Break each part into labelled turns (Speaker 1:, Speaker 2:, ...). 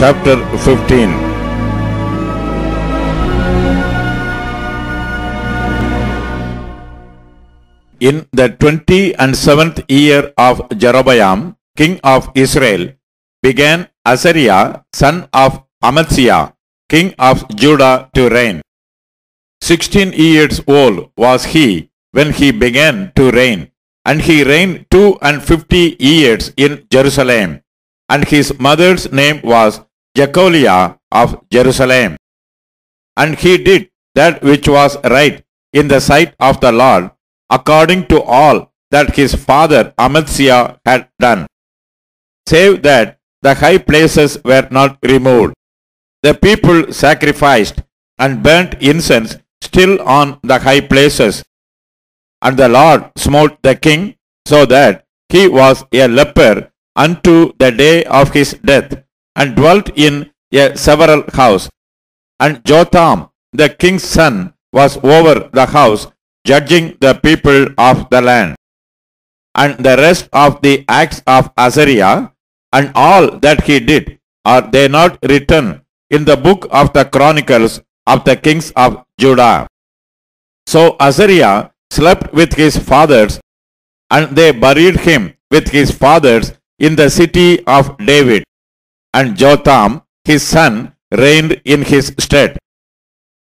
Speaker 1: chapter 15. In the 27th year of Jeroboam, king of Israel, began Azariah, son of Amaziah, king of Judah, to reign. 16 years old was he when he began to reign, and he reigned 52 years in Jerusalem, and his mother's name was Jecoliah of Jerusalem. And he did that which was right in the sight of the Lord, according to all that his father Amaziah had done, save that the high places were not removed. The people sacrificed and burnt incense still on the high places. And the Lord smote the king, so that he was a leper unto the day of his death, and dwelt in a several house. And Jotham, the king's son, was over the house, judging the people of the land. And the rest of the acts of Azariah, and all that he did, are they not written in the book of the chronicles of the kings of Judah? So Azariah slept with his fathers, and they buried him with his fathers in the city of David. And Jotham, his son, reigned in his stead.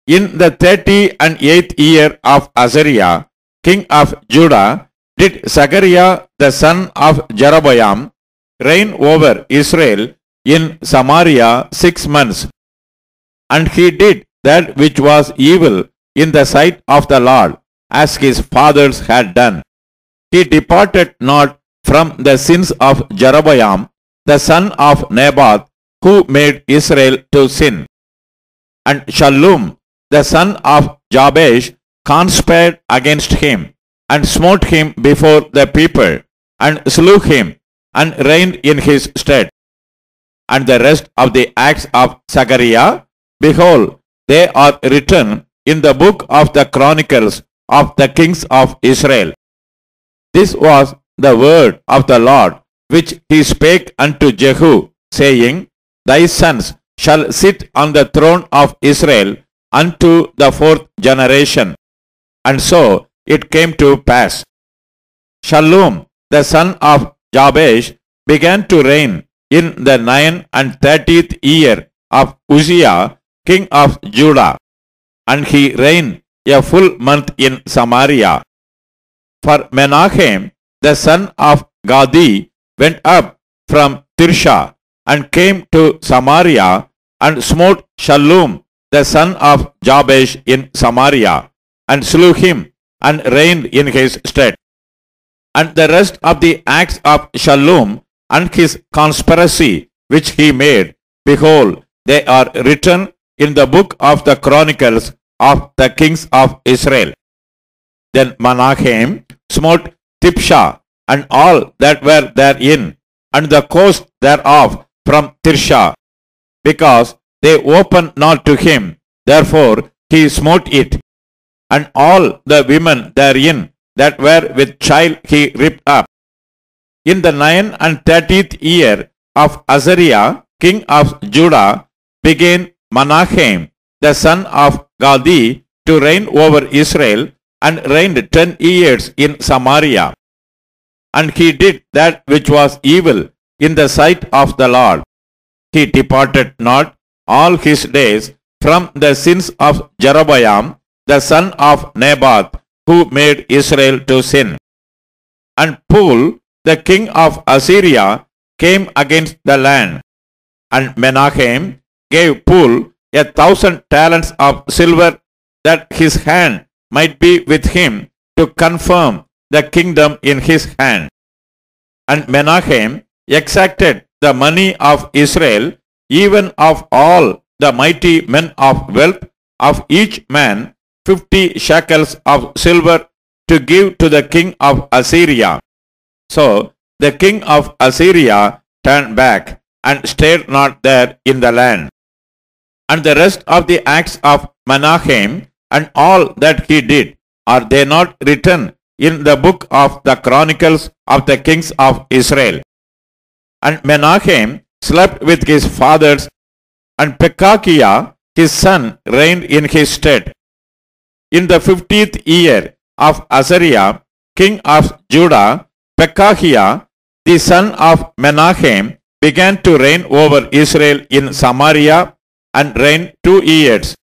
Speaker 1: In the 38th year of Azariah, king of Judah, did Zechariah the son of Jeroboam reign over Israel in Samaria 6 months. And he did that which was evil in the sight of the Lord, as his fathers had done. He departed not from the sins of Jeroboam, the son of Nebat, who made Israel to sin. And Shallum, the son of Jabesh, conspired against him, and smote him before the people, and slew him, and reigned in his stead. And the rest of the acts of Zechariah, behold, they are written in the book of the chronicles of the kings of Israel. This was the word of the Lord, which he spake unto Jehu, saying, Thy sons shall sit on the throne of Israel unto the 4th generation. And so it came to pass. Shallum, the son of Jabesh, began to reign in the 39th year of Uzziah, king of Judah, and he reigned a full month in Samaria. For Menachem, the son of Gadi, went up from Tirsha, and came to Samaria, and smote Shallum, the son of Jabesh, in Samaria, and slew him, and reigned in his stead. And the rest of the acts of Shallum, and his conspiracy which he made, behold, they are written in the book of the chronicles of the kings of Israel. Then Menachem smote Tiphsah, and all that were therein, and the coast thereof from Tirsha, because they opened not to him, therefore he smote it. And all the women therein that were with child he ripped up. In the 39th year of Azariah, king of Judah, began Menachem, the son of Gadi, to reign over Israel, and reigned 10 years in Samaria. And he did that which was evil in the sight of the Lord. He departed not all his days from the sins of Jeroboam, the son of Nebat, who made Israel to sin. And Pul, the king of Assyria, came against the land. And Menachem gave Pul 1,000 talents of silver, that his hand might be with him to confirm the kingdom in his hand. And Menachem exacted the money of Israel, even of all the mighty men of wealth, of each man 50 shekels of silver, to give to the king of Assyria. So the king of Assyria turned back, and stayed not there in the land. And the rest of the acts of Menachem, and all that he did, are they not written in the book of the chronicles of the kings of Israel? And Menachem slept with his fathers and Pekahiah his son reigned in his stead. In the 50th year of Azariah, king of Judah, Pekahiah, the son of Menachem, began to reign over Israel in Samaria and reigned 2 years.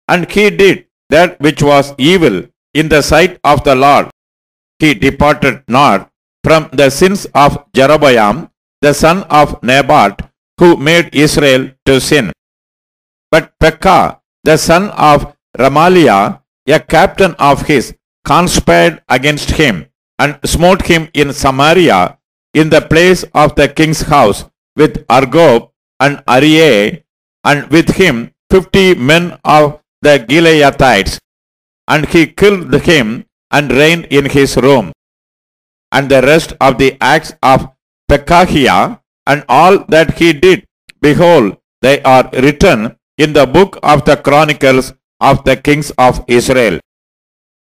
Speaker 1: And he did that which was evil in the sight of the Lord. He departed not from the sins of Jeroboam, the son of Nebat, who made Israel to sin. But Pekah, the son of Remaliah, a captain of his, conspired against him, and smote him in Samaria, in the place of the king's house, with Argob and Arieh, and with him 50 men of the Gileadites. And he killed him and reigned in his room. And the rest of the acts of Pekahiah, and all that he did, behold, they are written in the book of the Chronicles of the kings of Israel.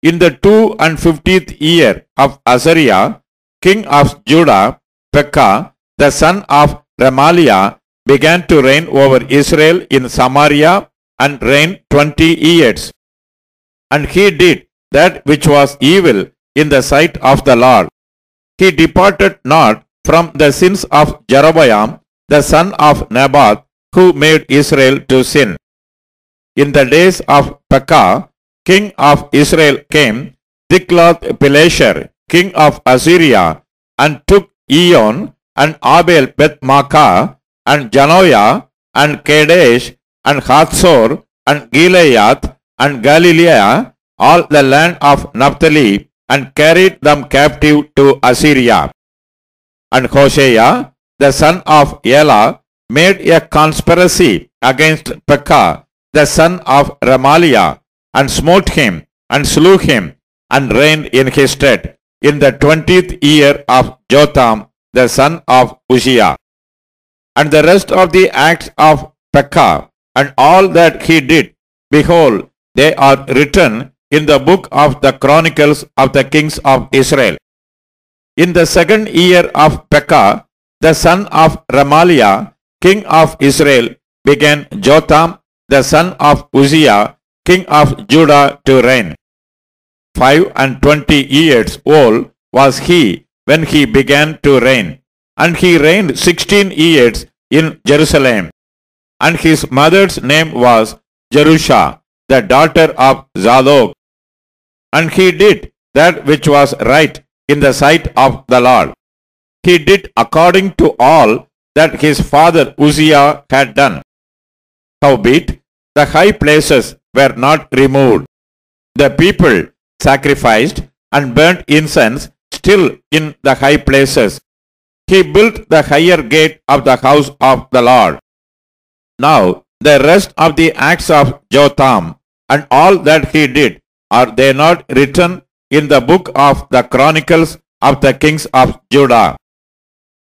Speaker 1: In the 52nd year of Azariah, king of Judah, Pekah, the son of Remaliah, began to reign over Israel in Samaria and reigned 20 years. And he did that which was evil in the sight of the Lord. He departed not from the sins of Jeroboam, the son of Nebat, who made Israel to sin. In the days of Pekah, king of Israel, came Tiglath-Pileser, king of Assyria, and took Ion, and Abel Beth-Maachah, and Janoah, and Kadesh, and Hatzor, and Gilead, and Galilee, all the land of Naphtali, and carried them captive to Assyria. And Hoshea, the son of Elah, made a conspiracy against Pekah, the son of Remaliah, and smote him, and slew him, and reigned in his stead, in the 20th year of Jotham, the son of Uzziah. And the rest of the acts of Pekah, and all that he did, behold, they are written in the book of the Chronicles of the kings of Israel. In the 2nd year of Pekah, the son of Remaliah, king of Israel, began Jotham, the son of Uzziah, king of Judah, to reign. 25 years old was he when he began to reign, and he reigned 16 years in Jerusalem. And his mother's name was Jerusha, the daughter of Zadok. And he did that which was right in the sight of the Lord. He did according to all that his father Uzziah had done. Howbeit, the high places were not removed. The people sacrificed and burnt incense still in the high places. He built the higher gate of the house of the Lord. Now the rest of the acts of Jotham, and all that he did, are they not written in the book of the Chronicles of the kings of Judah?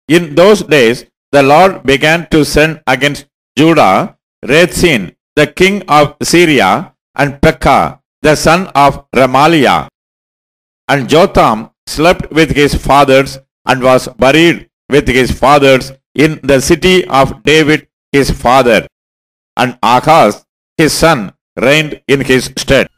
Speaker 1: In those days the Lord began to send against Judah Rezin, the king of Syria, and Pekah, the son of Remaliah. And Jotham slept with his fathers, and was buried with his fathers in the city of David his father. And Ahaz his son reigned in his stead.